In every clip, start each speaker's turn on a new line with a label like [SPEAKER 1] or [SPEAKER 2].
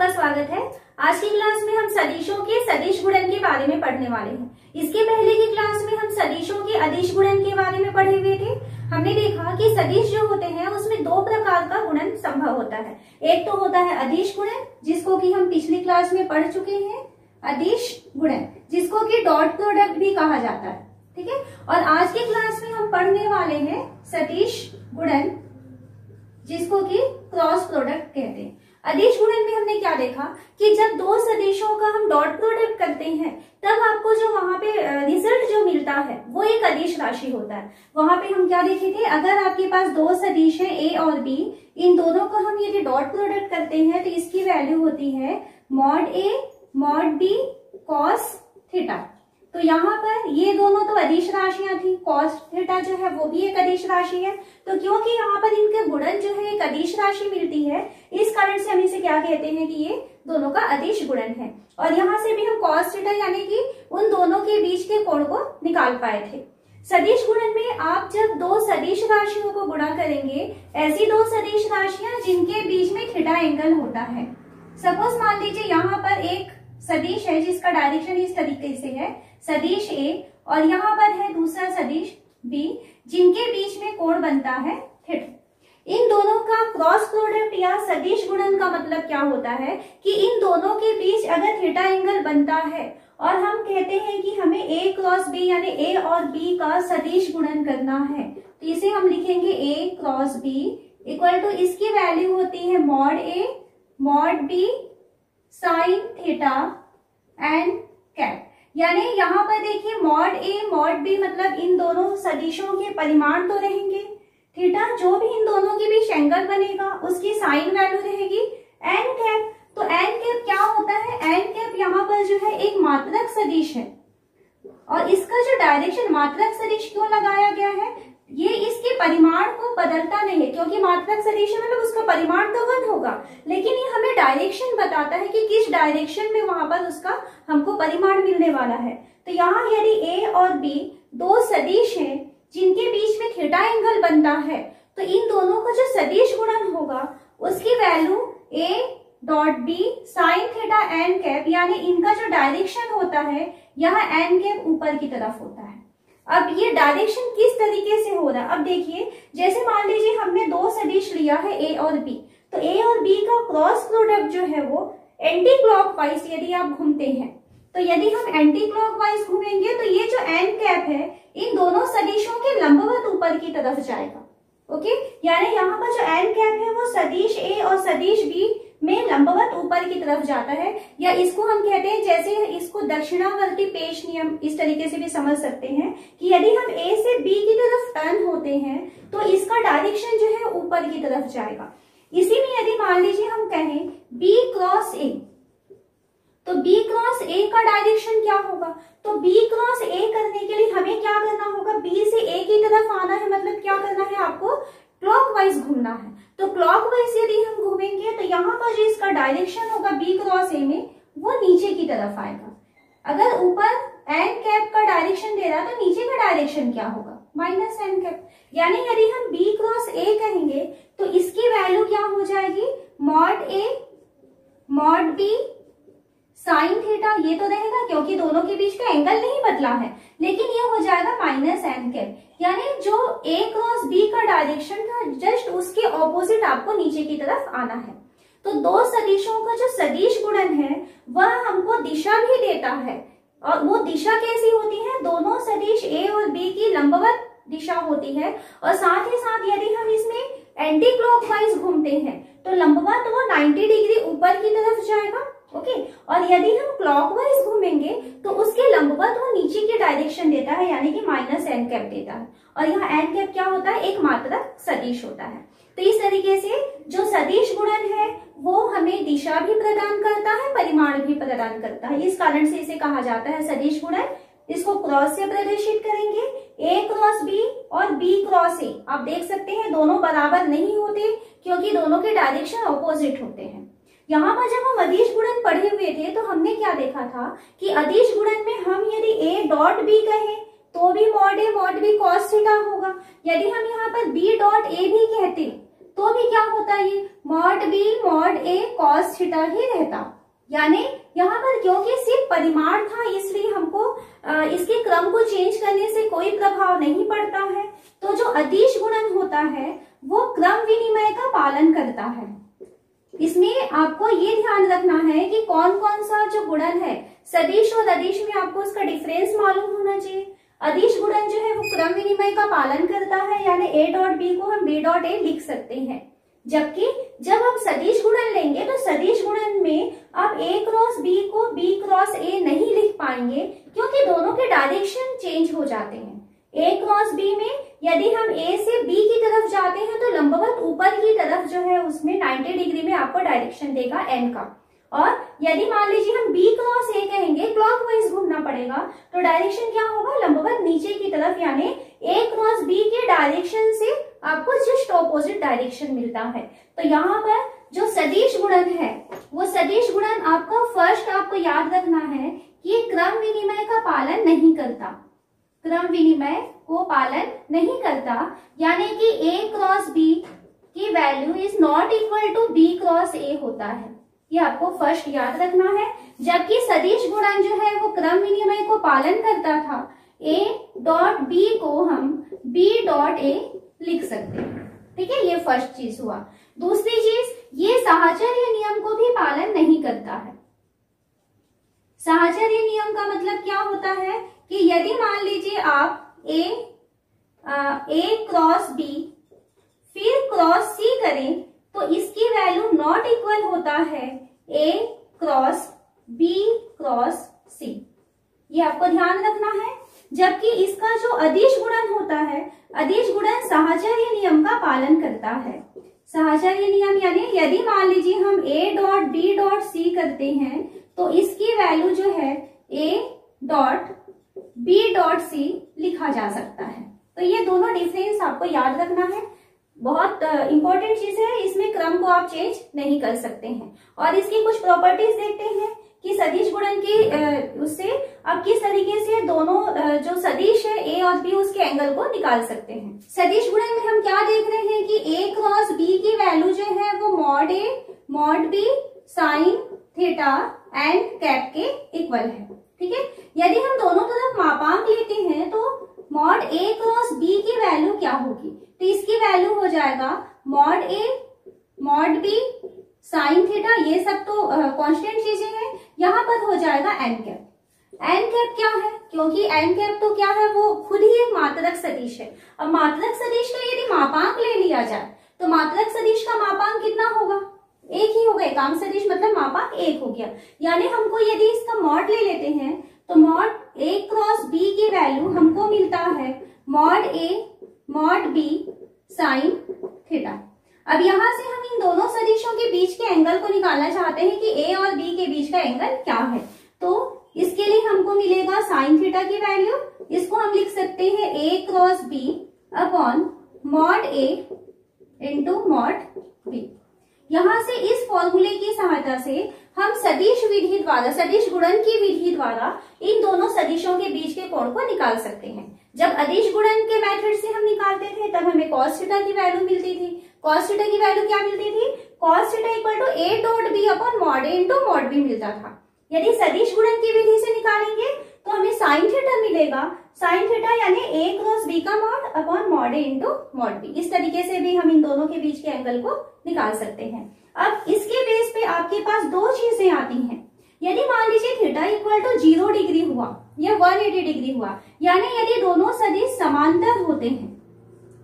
[SPEAKER 1] आपका स्वागत है। आज की क्लास में हम सदिशों के सदिश गुणन के बारे में पढ़ने वाले हैं। इसके पहले की क्लास में हम सदिशों के अदिश गुणन के बारे में पढ़े हुए थे। हमने देखा कि सदिश जो होते हैं उसमें दो प्रकार का गुणन संभव होता है। एक तो होता है अदिश गुणन, जिसको कि हम पिछली क्लास में पढ़ चुके हैं, अदिश गुणन जिसको कि डॉट प्रोडक्ट भी कहा जाता है। ठीक है, और आज की क्लास में हम पढ़ने वाले हैं सदिश गुणन, जिसको कि क्रॉस प्रोडक्ट कहते हैं। अदिश गुणन में हमने क्या देखा कि जब दो सदिशों का हम डॉट प्रोडक्ट करते हैं तब आपको जो वहां पे रिजल्ट जो मिलता है वो एक अदिश राशि होता है। वहां पे हम क्या देखे थे, अगर आपके पास दो सदिश है ए और बी, इन दोनों को हम यदि डॉट प्रोडक्ट करते हैं तो इसकी वैल्यू होती है mod A mod B cos theta. तो यहाँ पर ये दोनों तो अदिश राशियां थी, कॉस थीटा जो है वो भी एक अदिश राशि है। तो क्योंकि यहाँ पर इनके गुणन जो है एक अदिश राशि मिलती है, इस कारण से हम इसे क्या कहते हैं कि ये दोनों का अदिश गुणन है। और यहाँ से भी हम कॉस थीटा यानी कि उन दोनों के बीच के कोण को निकाल पाए थे। सदिश गुणन में आप जब दो सदिश राशियों को गुणा करेंगे, ऐसी दो सदिश राशियां जिनके बीच में थीटा एंगल होता है। सपोज मान लीजिए यहाँ पर एक सदिश है जिसका डायरेक्शन इस तरीके से है, सदिश ए, और यहाँ पर है दूसरा सदिश बी, जिनके बीच में कोण बनता है थीटा। इन दोनों का क्रॉस प्रोडक्ट या सदिश गुणन का मतलब क्या होता है कि इन दोनों के बीच अगर थीटा एंगल बनता है और हम कहते हैं कि हमें ए क्रॉस बी यानी ए और बी का सदिश गुणन करना है, तो इसे हम लिखेंगे A cross B equal to, इसकी वैल्यू होती है mod A mod B sine theta N cap. यानी यहाँ पर देखिए मॉड ए मॉड बी मतलब इन दोनों सदिशों के परिमाण तो रहेंगे, थीटा जो भी इन दोनों के बीच एंगल बनेगा उसकी साइन वैल्यू रहेगी, एन कैप। तो एन कैप क्या होता है, एन कैप यहाँ पर जो है एक मात्रक सदिश है, और इसका जो डायरेक्शन मात्रक सदिश क्यों लगाया गया है, ये इसके परिमाण को बदलता नहीं है, क्योंकि मात्रक सदिश मतलब उसका परिमाण तो 1 होगा, लेकिन ये हमें डायरेक्शन बताता है कि किस डायरेक्शन में वहां पर उसका हमको परिमाण मिलने वाला है। तो यहाँ यदि ए और बी दो सदिश हैं जिनके बीच में थीटा एंगल बनता है, तो इन दोनों का जो सदिश गुणन होगा उसकी value A dot B sine theta N cap, यानी इनका जो डायरेक्शन होता है यहाँ एन कैप ऊपर की तरफ होता है। अब ये डायरेक्शन किस तरीके से हो रहा है, अब देखिए जैसे मान लीजिए हमने दो सदिश लिया है ए और बी, तो ए और बी का क्रॉस प्रोडक्ट जो है वो एंटी क्लॉकवाइज यदि आप घूमते हैं, तो यदि हम एंटी क्लॉकवाइज घूमेंगे तो ये जो एन कैप है इन दोनों सदिशों के लंबवत ऊपर की तरफ जाएगा। ओके, यानी यहाँ पर जो एन कैप है वो सदिश ए और सदिश बी में लंबवत ऊपर की तरफ जाता है, या इसको हम कहते हैं, जैसे इसको दक्षिणावर्ती पेश नियम इस तरीके से भी समझ सकते हैं कि यदि हम ए से बी की तरफ टर्न होते हैं तो इसका डायरेक्शन जो है ऊपर की तरफ जाएगा। इसी में यदि मान लीजिए हम कहें बी क्रॉस ए, तो बी क्रॉस ए का डायरेक्शन क्या होगा, तो बी क्रॉस ए करने के लिए हमें क्या करना होगा, बी से ए की तरफ आना है, मतलब क्या करना है, आपको क्लॉकवाइज घूमना है। तो क्लॉकवाइज यदि हम घूमेंगे तो यहाँ पर जो इसका डायरेक्शन होगा बी क्रॉस ए में वो नीचे की तरफ आएगा। अगर ऊपर एन कैप का डायरेक्शन दे रहा तो नीचे का डायरेक्शन क्या होगा, माइनस एन कैप। यानी यदि हम बी क्रॉस ए कहेंगे तो इसकी वैल्यू क्या हो जाएगी, mod A mod B sine theta, ये तो रहेगा क्योंकि दोनों के बीच का एंगल नहीं बदला है, लेकिन ये हो जाएगा माइनस एन कैप। यानी जो ए क्रॉस बी का डायरेक्शन था जस्ट उसके ऑपोजिट आपको नीचे की तरफ आना है। तो दो सदिशों का जो सदिश गुणन है वह हमको दिशा भी देता है, और वो दिशा कैसी होती है, दोनों सदिश ए और बी की लंबवत दिशा होती है, और साथ ही साथ यदि हम इसमें एंटी क्लॉकवाइज घूमते हैं तो लंबवत वो 90 डिग्री ऊपर की तरफ जाएगा। ओके, और यदि हम क्लॉकवाइज घूमेंगे तो उसके लंबवत वो नीचे की डायरेक्शन देता है, यानी कि माइनस एन कैप देता है। और यहाँ एन कैप क्या होता है, एक मात्रक सदिश होता है। तो इस तरीके से जो सदिश गुणन है वो हमें दिशा भी प्रदान करता है, परिमाण भी प्रदान करता है, इस कारण से इसे कहा जाता है सदिश गुणन। इसको क्रॉस से प्रदर्शित करेंगे, ए क्रॉस बी और बी क्रॉस ए। आप देख सकते हैं दोनों बराबर नहीं होते क्योंकि दोनों के डायरेक्शन ऑपोजिट होते हैं। यहाँ पर जब हम अदिश गुणन पढ़े हुए थे तो हमने क्या देखा था कि अदिश गुणन में हम यदि ए डॉट बी कहें तो भी mod A mod B cos theta होगा, यदि हम यहाँ पर बी डॉट ए भी कहते तो भी क्या होता है, ये मॉड बी मॉड ए कॉस थीटा ही रहता। यानी यहाँ पर क्योंकि सिर्फ परिमाण था इसलिए हमको इसके क्रम को चेंज करने से कोई प्रभाव नहीं पड़ता है। तो जो अदिश गुणन होता है वो क्रम विनिमय का पालन करता है। इसमें आपको ये ध्यान रखना है कि कौन कौन सा जो गुणन है, सदिश और अदिश में आपको उसका डिफरेंस मालूम होना चाहिए। अदिश गुणन जो है वो क्रम विनिमय का पालन करता है, यानी a डॉट बी को हम b डॉट a लिख सकते हैं। जबकि जब हम सदिश गुणन लेंगे तो सदिश गुणन में आप a क्रॉस b को b क्रॉस a नहीं लिख पाएंगे, क्योंकि दोनों के डायरेक्शन चेंज हो जाते हैं। a क्रॉस b में यदि हम a से b की तरफ जाते हैं तो लंबवत ऊपर की तरफ जो है उसमें 90 डिग्री में आपको डायरेक्शन देगा n का, और यदि मान लीजिए हम b क्रॉस a कहेंगे, क्लॉकवाइज घूमना पड़ेगा, तो डायरेक्शन क्या होगा, लंबवत नीचे की तरफ, यानी a क्रॉस b के डायरेक्शन से आपको जस्ट ऑपोजिट डायरेक्शन मिलता है। तो यहाँ पर जो सदिश गुणन है वो सदिश गुणन आपका फर्स्ट आपको याद रखना है कि क्रम विनिमय का पालन नहीं करता, क्रम विनिमय को पालन नहीं करता, यानी कि a क्रॉस b की value is not equal to b cross a होता है। ये आपको फर्स्ट याद रखना है। जबकि सदिश गुणन जो है वो क्रम विनिमय को पालन करता था, a डॉट b को हम b डॉट a लिख सकते हैं। ठीक है, ये फर्स्ट चीज हुआ। दूसरी चीज, ये साहचर्य नियम को भी पालन नहीं करता है। साहचर्य नियम का मतलब क्या होता है कि यदि मान लीजिए आप a क्रॉस b फिर क्रॉस c करें तो इसकी वैल्यू नॉट इक्वल होता है a cross b cross c, ये आपको ध्यान रखना है। जबकि इसका जो अदिश गुणन होता है, अदिश गुणन साहचर्य नियम का पालन करता है। साहचर्य नियम यानी यदि मान लीजिए हम a dot b dot c करते हैं तो इसकी वैल्यू जो है a dot b dot c लिखा जा सकता है। तो ये दोनों डिफरेंस आपको याद रखना है, बहुत इंपॉर्टेंट चीज है, इसमें क्रम को आप चेंज नहीं कर सकते हैं। और इसकी कुछ प्रॉपर्टीज देखते हैं कि सदिश गुणन की उससे आप किस तरीके से दोनों जो सदिश है a और b उसके एंगल को निकाल सकते हैं। सदिश गुणन में हम क्या देख रहे हैं कि a क्रॉस b की वैल्यू जो है वो mod a mod b sine theta N cap के इक्वल है। ठीक है, यदि हम दोनों तरफ मापांक लेते हैं तो मॉड a क्रॉस b की वैल्यू क्या होगी, तो इसकी वैल्यू हो जाएगा mod a mod b sine theta, ये सब तो कांस्टेंट चीजें हैं, यहाँ पर हो जाएगा एन कैप। एन कैप क्या है, क्योंकि एन कैप तो क्या है वो खुद ही एक मात्रक सदिश है। अब मात्रक सदिश का यदि मापांक ले लिया जाए तो मात्रक सदिश का मापांक कितना होगा, एक ही होगा, एकांक सदिश मतलब मापांक एक हो गया। यानी हमको यदि इसका मॉड ले लेते हैं तो मॉड a क्रॉस b की वैल्यू हमको मिलता है mod a mod b sine theta. अब यहाँ से हम इन दोनों सदिशों के बीच के एंगल को निकालना चाहते हैं कि a और b के बीच का एंगल क्या है। तो इसके लिए हमको मिलेगा साइन थीटा की वैल्यू, इसको हम लिख सकते हैं a cross b upon mod a into mod b। यहाँ से इस फॉर्मूले की सहायता से हम सदिश विधि द्वारा, सदिश गुणन की विधि द्वारा इन दोनों सदिशों के बीच के कोण को निकाल सकते हैं। जब अदिश गुणन के मेथड से हम निकालते थे तब हमें कॉस थीटा की वैल्यू मिलती थी। कॉस थीटा की वैल्यू क्या मिलती थी, cos theta equal to a dot b upon mod a into mod b मिलता था। यदि सदिश गुणन की विधि से निकालेंगे तो हमें साइन थीटा मिलेगा, साइन थीटा यानी a क्रॉस b का mod upon mod a into mod b। इस तरीके से भी हम इन दोनों के बीच के एंगल को निकाल सकते हैं। अब इसके बेस पे आपके पास दो चीजें आती हैं। यदि मान लीजिए थीटा इक्वल टू 0 डिग्री हुआ या 180 डिग्री हुआ, यानी यदि दोनों सदिश समांतर होते हैं,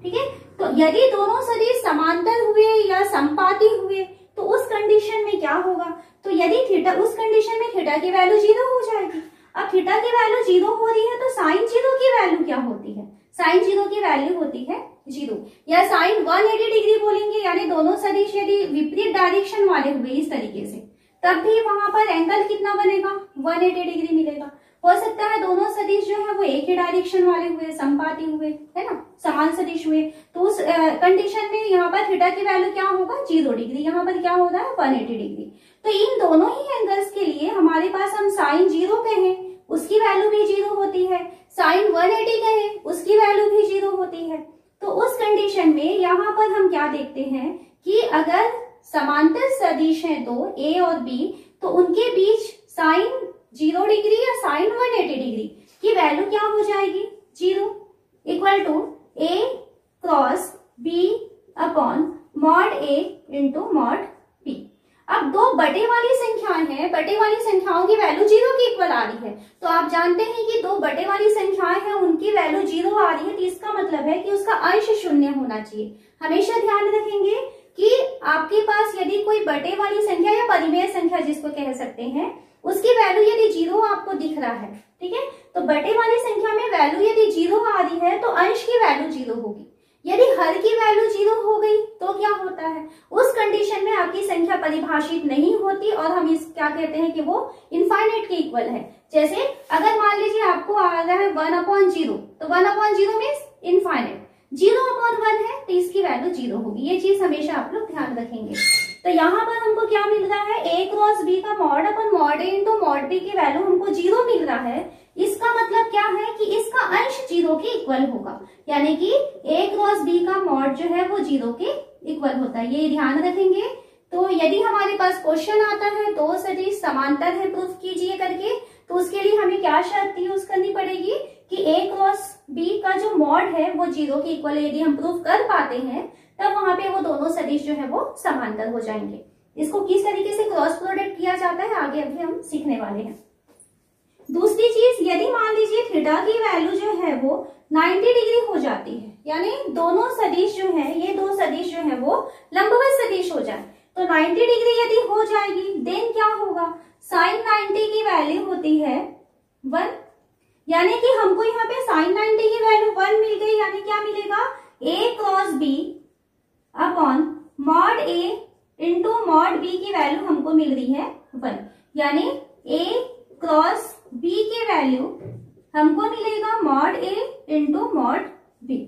[SPEAKER 1] ठीक है, तो यदि दोनों सदिश समांतर हुए या समपाती हुए तो उस कंडीशन में क्या होगा, तो यदि थीटा, उस कंडीशन में थीटा की वैल्यू 0 हो जाएगी। अब थीटा की वैल्यू 0 हो रही है तो साइन 0 की वैल्यू क्या होती है, साइन 0 की वैल्यू होती है 0, या साइन 180 डिग्री बोलेंगे, यानी दोनों सदिश यदि विपरीत डायरेक्शन वाले हुए इस तरीके से, तब भी वहां पर एंगल कितना बनेगा, 180 डिग्री मिलेगा। हो सकता है दोनों सदिश जो है वो एक ही डायरेक्शन वाले हुए, समपाती हुए, है ना, समान सदिश हुए, तो उस कंडीशन में यहाँ पर थीटा की वैल्यू क्या होगा, 0 डिग्री, यहाँ पर क्या हो रहा है 180 डिग्री। तो इन दोनों ही एंगल्स के लिए हमारे पास हम साइन 0 कहें उसकी वैल्यू भी 0 होती है, साइन 180 कहें उसकी वैल्यू भी 0 होती है। तो उस कंडीशन में यहाँ पर हम क्या देखते हैं कि अगर समांतर सदिश हैं दो ए और बी, तो उनके बीच साइन 0 डिग्री या साइन 180 डिग्री की वैल्यू क्या हो जाएगी, 0, equal to A cross B upon mod A into mod B. अब दो बटे वाली संख्याएं हैं, बटे वाली संख्याओं की वैल्यू 0 के इक्वल आ रही है, तो आप जानते हैं कि दो बटे वाली संख्याएं हैं उनकी वैल्यू 0 आ रही है, तो इसका मतलब है कि उसका अंश शून्य होना चाहिए। हमेशा ध्यान रखेंगे कि आपके पास यदि कोई बटे वाली संख्या या परिमेय संख्या जिसको कह सकते हैं, उसकी वैल्यू यदि 0 आपको दिख रहा है, ठीक है, तो बटे वाली संख्या में वैल्यू यदि 0 आ रही है तो अंश की वैल्यू 0 होगी। यदि हर की वैल्यू 0 हो गई तो क्या होता है, उस कंडीशन में आपकी संख्या परिभाषित नहीं होती और हम इस क्या कहते हैं कि वो इनफाइनाइट के इक्वल है। जैसे अगर मान लीजिए आपको आ रहा है 1/0, तो 1/0 मीन्स इनफाइनाइट, 0/1 है तो इसकी वैल्यू 0 होगी। ये चीज हमेशा आप लोग ध्यान रखेंगे। तो यहाँ पर हमको क्या मिल रहा है, a क्रॉस b का mod upon mod a into mod b की वैल्यू हमको 0 मिल रहा है। इसका मतलब क्या है कि इसका अंश 0 के इक्वल होगा, यानी कि a क्रॉस b का मॉड जो है वो 0 के इक्वल होता है, ये ध्यान रखेंगे। तो यदि हमारे पास क्वेश्चन आता है दो सदिश समांतर है प्रूफ कीजिए करके, तो उसके लिए हमें क्या शर्त यूज करनी पड़ेगी कि a क्रॉस b का जो मॉड है वो 0 के इक्वल, यदि हम प्रूफ कर पाते हैं तब वहां पे वो दोनों सदिश जो है वो समांतर हो जाएंगे। इसको किस तरीके से क्रॉस प्रोडक्ट किया जाता है आगे अभी हम सीखने वाले हैं। दूसरी चीज, यदि मान लीजिए थीटा की वैल्यू जो है वो 90 डिग्री हो जाती है, यानी दोनों सदिश जो है, ये दो सदिश जो है वो लंबवत सदिश हो जाए, तो 90 डिग्री यदि हो जाएगी देन क्या होगा, साइन 90 की वैल्यू होती है 1, यानी कि हमको यहाँ पे साइन 90 की वैल्यू 1 मिल गई, यानी क्या मिलेगा, a cross b upon mod a into mod b की वैल्यू हमको मिल रही है 1, यानी a क्रॉस b की वैल्यू हमको मिलेगा mod a into mod b।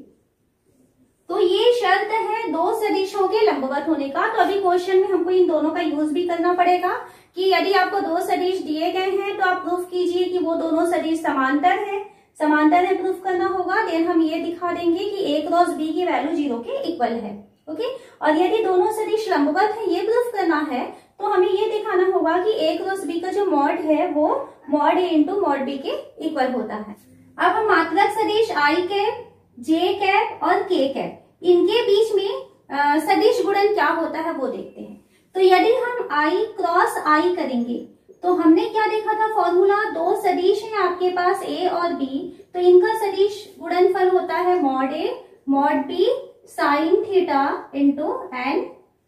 [SPEAKER 1] तो ये शर्त है दो सदिशों के लंबवत होने का। तो अभी क्वेश्चन में हमको इन दोनों का यूज भी करना पड़ेगा कि यदि आपको दो सदिश दिए गए हैं तो आप प्रूफ कीजिए कि वो दोनों सदिश समांतर है, समांतर है प्रूफ करना होगा। देन हम ये दिखा देंगे कि a क्रॉस b की वैल्यू 0 के इक्वल है, ओके। और यदि दोनों सदिश लंबवत है ये प्रूफ करना है तो हमें ये दिखाना होगा कि a क्रॉस b का जो मॉड है वो mod a into mod b के इक्वल होता है। अब हम मात्रक सदिश i कैप, j कैप और k कैप, इनके बीच में सदिश गुणन क्या होता है वो देखते हैं। तो यदि हम i क्रॉस i करेंगे तो हमने क्या देखा था फॉर्मूला, दो सदिश हैं आपके पास a और b, तो इनका सदिश गुणनफल होता है mod a mod b sine theta into N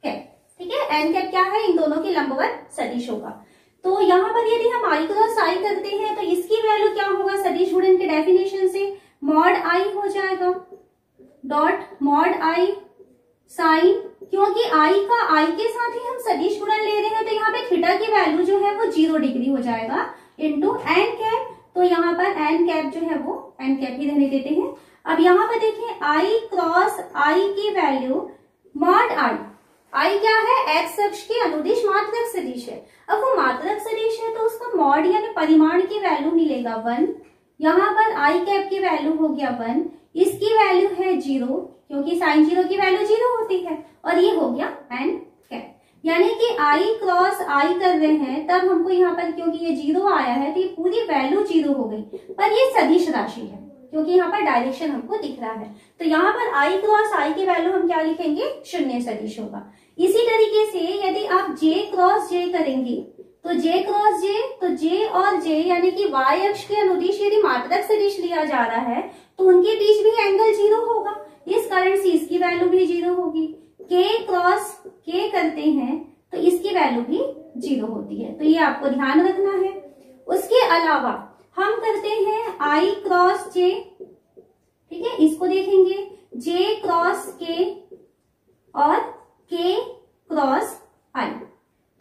[SPEAKER 1] cap, ठीक है। एन कैप क्या है, इन दोनों के लंबवत सदिश होगा। तो यहाँ पर यदि हम i क्रॉस i करते हैं तो इसकी वैल्यू क्या होगा, सदिश गुणन के डेफिनेशन से मॉड i हो जाएगा डॉट मॉड i साइन, क्योंकि i का i के साथ ही हम सदिश गुणन ले रहे हैं तो यहाँ पे थीटा की वैल्यू जो है वो 0 डिग्री हो जाएगा इंटू एन कैप। तो यहाँ पर एन कैप जो है वो एन कैप ही रहने देते हैं। अब यहाँ पर देखें i क्रॉस i की वैल्यू मॉड i क्या है, x अक्ष के अनुदिश मात्रक सदिश है। अब वो मात्रक सदिश है तो उसका मॉड यानी परिमाण की वैल्यू मिलेगा 1, यहाँ पर i कैप की वैल्यू हो गया 1, इसकी वैल्यू है 0 क्योंकि साइन 0 की वैल्यू 0 होती है, और ये हो गया एन कैप। यानी कि i क्रॉस i कर रहे हैं तब हमको यहाँ पर क्योंकि ये 0 आया है तो ये पूरी वैल्यू 0 हो गई, पर ये सदिश राशि है क्योंकि यहाँ पर डायरेक्शन हमको दिख रहा है। तो यहाँ पर i क्रॉस i की वैल्यू हम क्या लिखेंगे, शून्य सदिश होगा। इसी तरीके से यदि आप j क्रॉस j करेंगे तो j क्रॉस j, तो j और j यानी कि y अक्ष के अनुदिश यदि मात्रक सदिश लिया जा रहा है तो उनके बीच भी एंगल 0 होगा, इस कारण से इसकी वैल्यू भी 0 होगी। k क्रॉस k करते हैं तो इसकी वैल्यू भी 0 होती है, तो ये आपको ध्यान रखना है। उसके अलावा हम करते हैं i क्रॉस j, ठीक है, इसको देखेंगे j क्रॉस k और k क्रॉस i,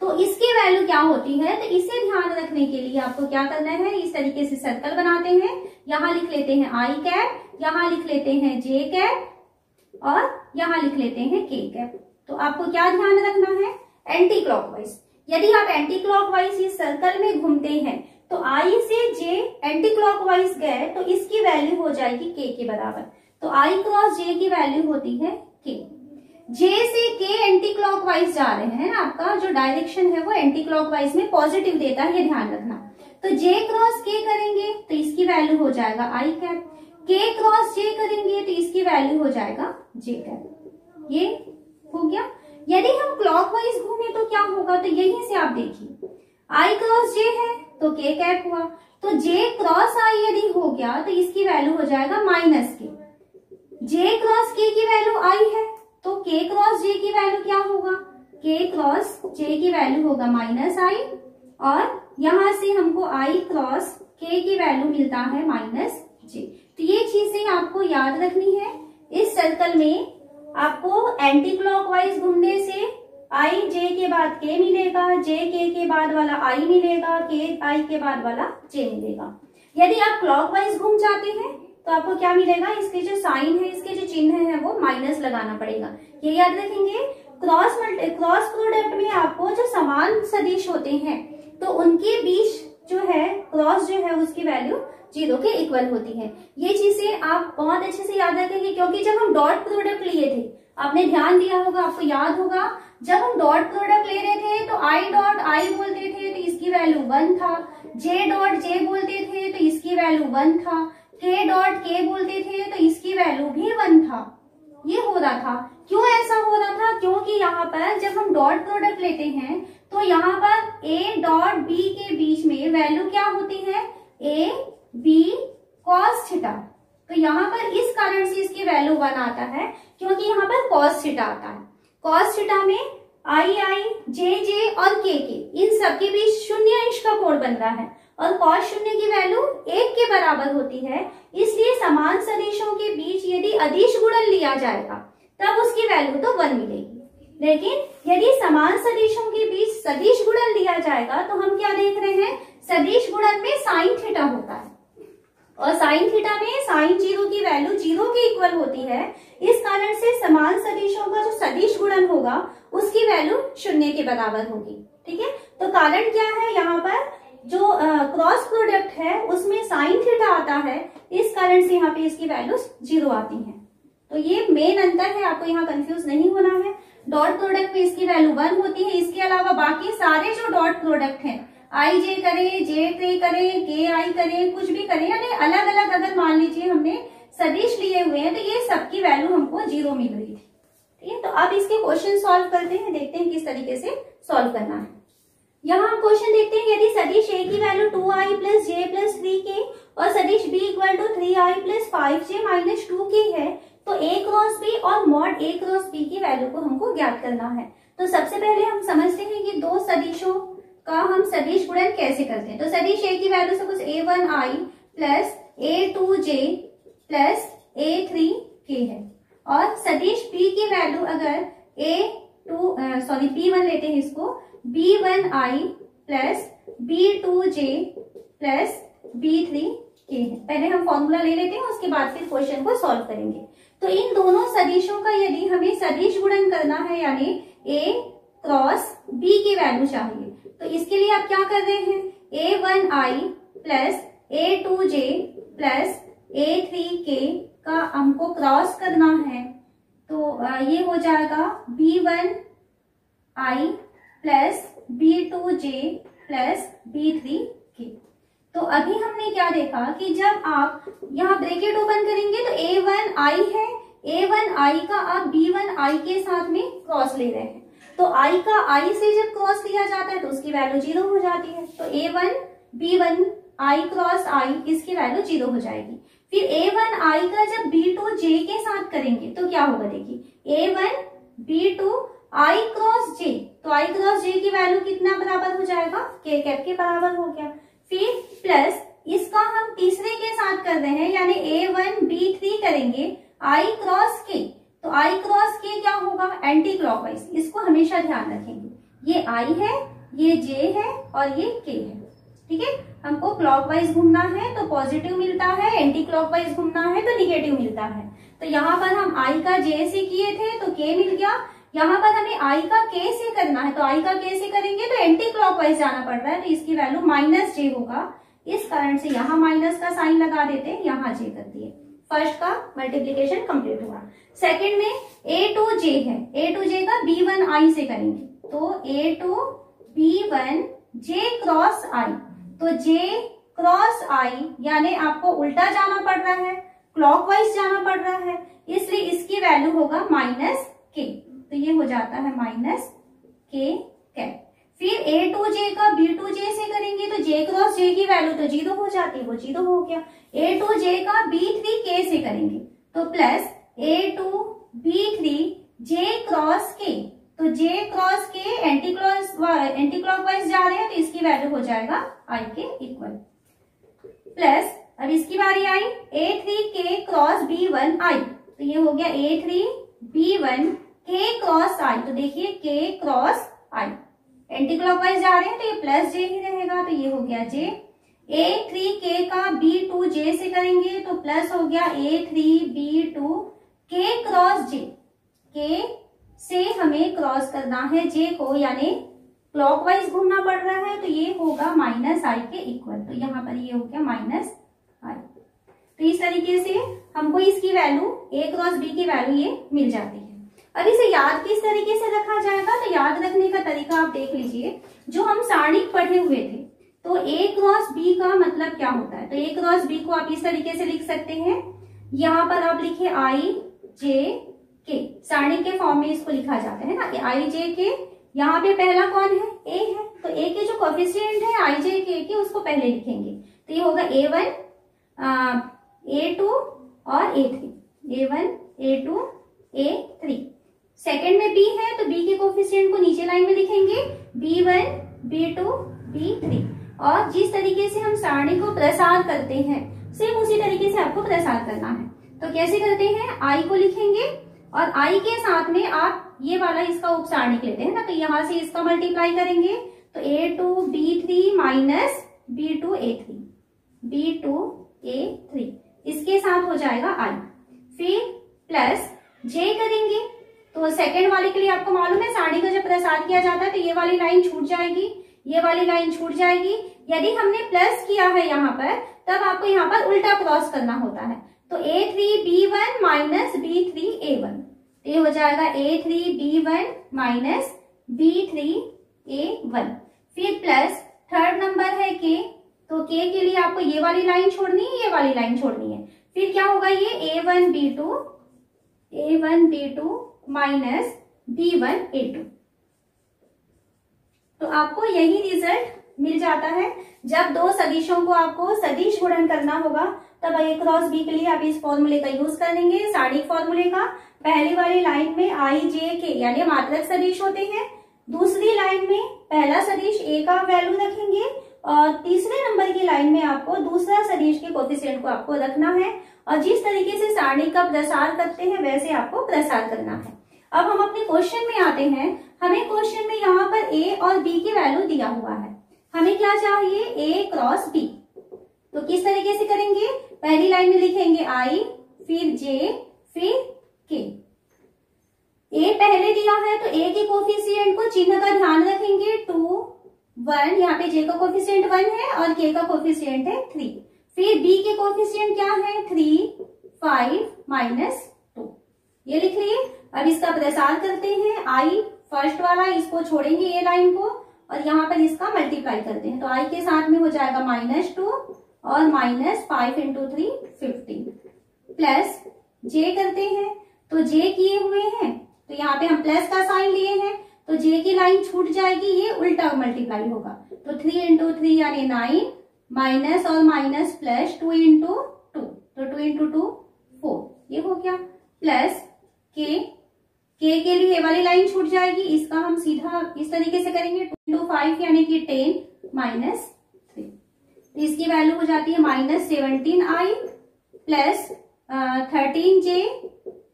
[SPEAKER 1] तो इसकी वैल्यू क्या होती है, तो इसे ध्यान रखने के लिए आपको क्या करना है, इस तरीके से सर्कल बनाते हैं, यहाँ लिख लेते हैं i कैप, यहाँ लिख लेते हैं j कैप और यहाँ लिख लेते हैं k कैप। तो आपको क्या ध्यान रखना है, एंटी क्लॉकवाइज, यदि आप एंटी क्लॉकवाइज इस सर्कल में घूमते हैं तो i से j एंटी क्लॉकवाइज गए तो इसकी वैल्यू हो जाएगी k के बराबर। तो आई क्रॉस जे की वैल्यू होती है के। जे से के एंटी क्लॉकवाइज जा रहे हैं, आपका जो डायरेक्शन है वो एंटी क्लॉकवाइज में पॉजिटिव देता है, ये ध्यान रखना। तो जे क्रॉस के करेंगे तो इसकी वैल्यू हो जाएगा आई कैप, के क्रॉस जे करेंगे तो इसकी वैल्यू हो जाएगा जे कैप। ये हो गया। यदि हम क्लॉकवाइज घूमे तो क्या होगा, तो यहीं से आप देखिए आई क्रॉस जे है तो के कैप हुआ, तो जे क्रॉस आई यदि हो गया तो इसकी वैल्यू हो जाएगा माइनस के। जे क्रॉस के की वैल्यू आई है तो के क्रॉस जे की वैल्यू क्या होगा, के क्रॉस जे की वैल्यू होगा माइनस आई, और यहां से हमको आई क्रॉस के की वैल्यू मिलता है माइनस जे। तो ये चीजें आपको याद रखनी है। इस सर्कल में आपको एंटी क्लॉकवाइज घूमने से आई जे के बाद के मिलेगा, जे के बाद वाला आई मिलेगा, के आई के बाद वाला जे मिलेगा। यदि आप क्लॉकवाइज घूम जाते हैं तो आपको क्या मिलेगा, इसके जो साइन है, इसके जो चिन्ह है वो माइनस लगाना पड़ेगा, ये याद रखेंगे। क्रॉस प्रोडक्ट में आपको जो समान सदिश होते हैं तो उनके बीच जो है क्रॉस जो है उसकी वैल्यू 0 के इक्वल होती है। ये चीजें आप बहुत अच्छे से याद रखेंगे, क्योंकि जब हम डॉट प्रोडक्ट लिए थे, आपने ध्यान दिया होगा, आपको याद होगा, जब हम डॉट प्रोडक्ट ले रहे थे तो आई डॉट आई बोलते थे तो इसकी वैल्यू 1 था, जे डॉट जे बोलते थे तो इसकी वैल्यू 1 था, के डॉट के बोलते थे तो इसकी वैल्यू भी 1 था। ये हो रहा था। क्यों ऐसा हो रहा था, क्योंकि यहाँ पर जब हम डॉट प्रोडक्ट लेते हैं तो यहाँ पर ए डॉट बी के बीच में वैल्यू क्या होती है, ए बी कॉस थीटा। तो यहाँ पर इस कारण से इसकी वैल्यू 1 आता है, क्योंकि यहाँ पर कॉस थीटा आता है। कॉस थीटा में आई आई जे जे और के इन सबके बीच शून्य अंश का कोण बन रहा है, और कॉस शून्य की वैल्यू 1 के बराबर होती है। इसलिए समान सदिशों के बीच यदि अदिश गुणन लिया जाएगा तब उसकी वैल्यू तो 1 मिलेगी। लेकिन यदि समान सदिशों के बीच सदिश गुणन लिया जाएगा तो हम क्या देख रहे हैं, सदिश गुणन में साइन थीटा होता है, और साइन थीटा में साइन 0 की वैल्यू 0 के इक्वल होती है। इस कारण से समान सदिशों का जो सदिश गुणन होगा उसकी वैल्यू 0 के बराबर होगी। ठीक है, तो कारण क्या है, यहाँ पर जो क्रॉस प्रोडक्ट है उसमें साइन थीटा आता है, इस कारण से यहाँ पे इसकी वैल्यू 0 आती है। तो ये मेन अंतर है, आपको यहाँ कंफ्यूज नहीं होना है। डॉट प्रोडक्ट में इसकी वैल्यू 1 होती है, इसके अलावा बाकी सारे जो डॉट प्रोडक्ट हैं, आई जे करें, जे के करें, के आई करें, कुछ भी करें, यानी अलग अलग अगर मान लीजिए हमने सदिश लिए हुए हैं तो ये सबकी वैल्यू हमको 0 मिल रही थी। ठीक है, तो अब इसके क्वेश्चन सॉल्व करते हैं, देखते हैं किस तरीके से सॉल्व करना है। यहाँ हम क्वेश्चन देखते हैं, यदि सदिश ए की वैल्यू 2i प्लस जे प्लस 3k और सदिश B equal to 3i plus 5j minus 2k है, तो a क्रॉस b और मॉड a क्रॉस b की वैल्यू को हमको ज्ञात करना है। तो सबसे पहले हम समझते हैं कि दो सदिशों का हम सदिश गुणन कैसे करते हैं। तो सदिश a की value suppose a1i plus a2j plus a3k है, और सदिश b की वैल्यू अगर b1 लेते हैं, इसको b1i plus b2j plus b3k है। पहले हम फॉर्मूला ले लेते हैं, उसके बाद फिर क्वेश्चन को सॉल्व करेंगे। तो इन दोनों सदिशों का यदि हमें सदिश गुणन करना है, यानी a क्रॉस b की वैल्यू चाहिए, तो इसके लिए आप क्या कर रहे हैं, a1i plus a2j plus a3k का हमको क्रॉस करना है। तो ये हो जाएगा b1i plus b2j plus b3k। तो अभी हमने क्या देखा कि जब आप यहाँ ब्रैकेट ओपन करेंगे तो a1i है, a1i का आप b1i के साथ में क्रॉस ले रहे हैं, तो i का i से जब क्रॉस लिया जाता है तो उसकी वैल्यू 0 हो जाती है। तो a1 b1 i cross i, इसकी वैल्यू 0 हो जाएगी। फिर a1i का जब b2j के साथ करेंगे तो क्या होगा, देखिए a1 b2 i cross j, तो i क्रॉस j की वैल्यू कितना बराबर हो जाएगा, k कैप के बराबर हो गया। फिर प्लस इसका हम तीसरे के साथ कर रहे हैं, यानी a1 b3 करेंगे i क्रॉस k, तो i क्रॉस k क्या होगा, एंटी क्लॉकवाइज, इसको हमेशा ध्यान रखेंगे। ये i है, ये j है और ये k है। ठीक है, हमको क्लॉकवाइज घूमना है तो पॉजिटिव मिलता है, एंटी क्लॉकवाइज घूमना है तो निगेटिव मिलता है। तो यहाँ पर हम i का j से किए थे तो k मिल गया, यहाँ पर हमें i का k से करना है, तो i का k से करेंगे तो एंटी क्लॉकवाइज जाना पड़ रहा है, तो इसकी वैल्यू माइनस j होगा। इस कारण से यहाँ माइनस का साइन लगा देते हैं, यहाँ j कर दिए। फर्स्ट का मल्टीप्लीकेशन कंप्लीट हुआ। सेकंड में a टू j है, a टू j का b1i से करेंगे, तो a two b1 j cross i, तो j क्रॉस i यानी आपको उल्टा जाना पड़ रहा है, क्लॉकवाइज जाना पड़ रहा है, इसलिए इसकी वैल्यू होगा माइनस k, तो ये हो जाता है माइनस k कैप। फिर a टू j का b टू j से करेंगे तो j क्रॉस j की वैल्यू तो 0 हो जाती है, वो 0 हो गया। a टू j का b3k से करेंगे तो plus a two b3 j cross k, तो j cross k anticlockwise जा रहे हैं तो इसकी वैल्यू हो जाएगा i के इक्वल। प्लस अब इसकी बारी आई a3k क्रॉस b1i, तो ये हो गया a3b1 k क्रॉस i, तो देखिए k cross i anti clockwise जा रहे हैं तो ये प्लस j ही रहेगा, तो ये हो गया j। a3k का b2j से करेंगे तो प्लस हो गया a3b2 k cross j, k से हमें क्रॉस करना है j को, यानी क्लॉकवाइज घूमना पड़ रहा है, तो ये होगा माइनस i के इक्वल, तो यहाँ पर ये हो गया माइनस i। तो इस तरीके से हमको इसकी वैल्यू a क्रॉस b की वैल्यू ये मिल जाती है। अब इसे याद किस तरीके से रखा जाएगा, तो याद रखने का तरीका आप देख लीजिए, जो हम सारणिक पढ़े हुए थे, तो a क्रॉस b का मतलब क्या होता है, तो a क्रॉस b को आप इस तरीके से लिख सकते हैं, यहाँ पर आप लिखिए i j k, सारणिक के फॉर्म में इसको लिखा जाता है ना, i j k, यहाँ पे पहला कौन है, a है, तो a के जो कोफिशिएंट है i j k के उसको पहले लिखेंगे, तो ये होगा a1 a2 और a3, a1 a2 a3। Second में b है तो b के कोफिशिएंट को नीचे लाइन में लिखेंगे, b1 b2 b3, और जिस तरीके से हम सारणी को प्रसार करते हैं सेम उसी तरीके से आपको प्रसार करना है। तो कैसे करते हैं, i को लिखेंगे और i के साथ में आप ये वाला इसका उप सारणिक लेते हैं ना, तो यहां से इसका मल्टीप्लाई करेंगे तो a2 b3 minus b2 a3, b2 a3, इसके साथ हो जाएगा i। फिर प्लस j करेंगे, तो सेकंड वाले के लिए आपको मालूम है सारणी का जब प्रसार किया जाता है तो ये वाली लाइन छूट जाएगी, ये वाली लाइन छूट जाएगी। यदि हमने प्लस किया है यहाँ पर तब आपको यहाँ पर उल्टा क्रॉस करना होता है, तो a3b1 माइनस b3a1, ये हो जाएगा a3b1 माइनस b3a1। फिर प्लस थर्ड नंबर है k, तो k के लिए आपको ये वाली लाइन छोड़नी है, ये वाली लाइन छोड़नी है। फिर क्या होगा, ये a1 b2 minus b1 a2, तो आपको यही रिजल्ट मिल जाता है। जब दो सदिशों को आपको सदिश गुणन करना होगा तब a क्रॉस b के लिए आप इस फॉर्मूले का यूज करेंगे, सारणिक फॉर्मूले का। पहली वाली लाइन में i j k यानी मात्रक सदिश होते हैं, दूसरी लाइन में पहला सदिश a का वैल्यू रखेंगे और तीसरे नंबर की लाइन में आपको दूसरा सदिश के कोफिशिएंट को आपको रखना है, और जिस तरीके से सारणी का प्रसार करते हैं वैसे आपको प्रसार करना है। अब हम अपने क्वेश्चन में आते हैं, हमें क्वेश्चन में यहाँ पर a और b की वैल्यू दिया हुआ है, हमें क्या चाहिए, a क्रॉस b, तो किस तरीके से करेंगे, पहली लाइन में लिखेंगे i, फिर j, फिर k। a पहले दिया है तो a के कोफिशिएंट को चिन्ह का ध्यान रखेंगे, 2 1, यहाँ पे j का कोफिशिएंट 1 है और k का कोफिशिएंट है 3। फिर b के कोफिशिएंट क्या है, 3 5 माइनस 2, ये लिख लिए। अब इसका प्रसार करते हैं, i फर्स्ट वाला इसको छोड़ेंगे ये लाइन को और यहाँ पर इसका मल्टीप्लाई करते हैं, तो i के साथ में हो जाएगा -2 और -5 × 3 15, प्लस j करते हैं, तो j किए हुए हैं तो यहाँ पे हम प्लस का साइन लिए हैं तो j की लाइन छूट जाएगी, ये उल्टा मल्टीप्लाई होगा, तो 3 × 3 यानी 9, माइनस और माइनस प्लस 2 × 2, तो 2 × 2 4, ये हो गया। प्लस k के लिए ये वाली लाइन छूट जाएगी, इसका हम सीधा इस तरीके से करेंगे, 2 × 5 यानी कि 10 -3, तो इसकी वैल्यू हो जाती है -17i प्लस 13j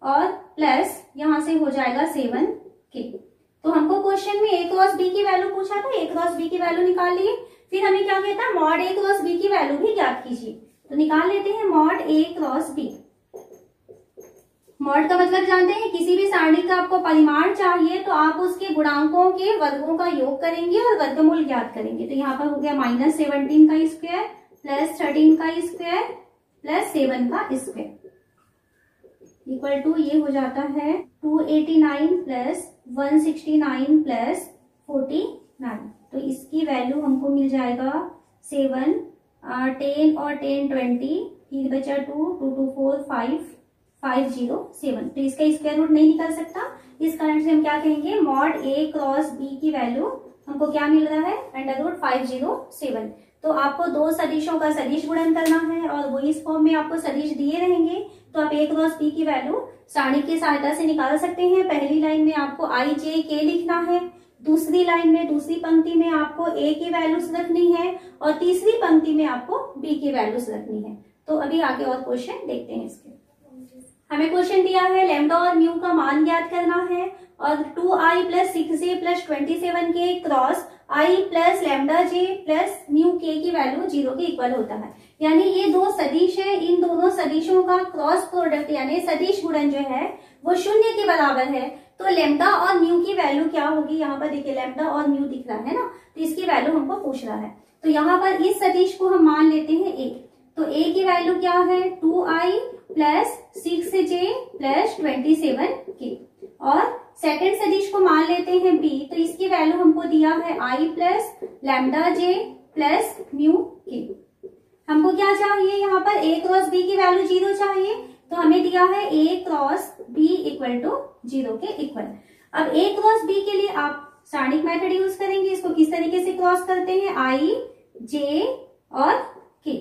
[SPEAKER 1] और प्लस यहाँ से हो जाएगा 7k। तो हमको क्वेश्चन में a क्रॉस b की वैल्यू पूछा था, a क्रॉस b की वैल्यू निकाल लिए। फिर हमें क्या कहता है, मॉड a क्रॉस b की वैल्यू भी ज्ञात कीजिए, तो निकाल लेते हैं mod a cross b। Mod का मतलब जानते हैं, किसी भी सारणी का आपको परिमाण चाहिए तो आप उसके गुणांकों के वर्गों का योग करेंगे और वर्गमूल ज्ञात करेंगे। तो यहाँ पर हो गया -17 का स्क्वायर प्लस 13 का स्क्वायर प्लस 7 का स्क्वायर। इक्वल टू ये हो जाता है 289 प्लस 169 प्लस 49। तो इसकी वैल्यू हमको मिल जाएगा 7, 10 और 10 20, फिर बचा 2, 2 2 4 5, 507। तो इसका स्क्वायर रूट नहीं निकल सकता, इस कारण से हम क्या कहेंगे, मॉड ए क्रॉस बी की वैल्यू हमको क्या मिल रहा है, √507। तो आपको दो सदिशों का सदिश गुणन करना है और वो इस फॉर्म में आपको सदिश दिए रहेंगे, तो आप ए क्रॉस बी की वैल्यू सारणी की सहायता से निकाल सकते हैं। पहली लाइन में आपको आई जे के लिखना है, दूसरी लाइन में दूसरी पंक्ति में आपको ए की वैल्यूज रखनी है और तीसरी पंक्ति में आपको बी की वैल्यूज रखनी है। तो अभी आगे और क्वेश्चन देखते हैं इसके। हमें क्वेश्चन दिया है लैम्डा और म्यू का मान ज्ञात करना है और 2i प्लस 6j प्लस 27 के cross i plus lambda J plus mu के की वैल्यू 0 के इक्वल होता है। यानी ये दो सदिश है, इन दोनों सदिशों का क्रॉस प्रोडक्ट यानी सदिश गुणन जो है वो 0 के बराबर है। तो लैम्डा और म्यू की वैल्यू क्या होगी, यहाँ पर देखिए लैम्डा और म्यू दिख रहा है ना, तो इसकी वैल्यू हमको पूछ रहा है। तो यहाँ पर इस सदिश को हम मान लेते हैं ए। तो ए की वैल्यू क्या है, 2i प्लस 6j प्लस 27 के, और सेकंड सदिश को मान लेते हैं बी। तो इसकी वैल्यू हमको दिया है i plus lambda J plus mu K. हमको क्या चाहिए, यहाँ पर a क्रॉस b की वैल्यू 0 चाहिए, तो हमें दिया है a cross b equal to 0 के इक्वल। अब a क्रॉस b के लिए आप सारणिक मेथड यूज करेंगे। इसको किस तरीके से क्रॉस करते हैं, i j और k।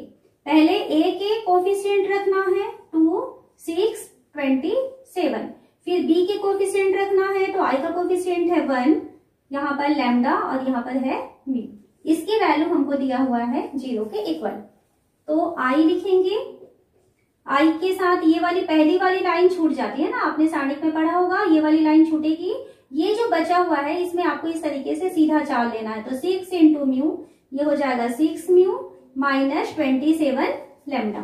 [SPEAKER 1] पहले a के कोफिशिएंट रखना है 2, 6, 27, फिर b के कोफिशिएंट रखना है, तो i का कोफिशिएंट है 1, यहाँ पर लैम्डा और यहाँ पर है म्यू। इसकी वैल्यू हमको दिया हुआ है 0 के इक्वल। तो i लिखेंगे, i के साथ ये वाली पहली वाली लाइन छूट जाती है ना, आपने सारणिक में पढ़ा होगा, ये वाली लाइन छूटेगी। ये जो बचा हुआ है इसमें आपको इस तरीके से सीधा चाल लेना है। तो 6 इंटू म्यू, ये हो जाएगा 6 म्यू माइनस 27 लैम्डा,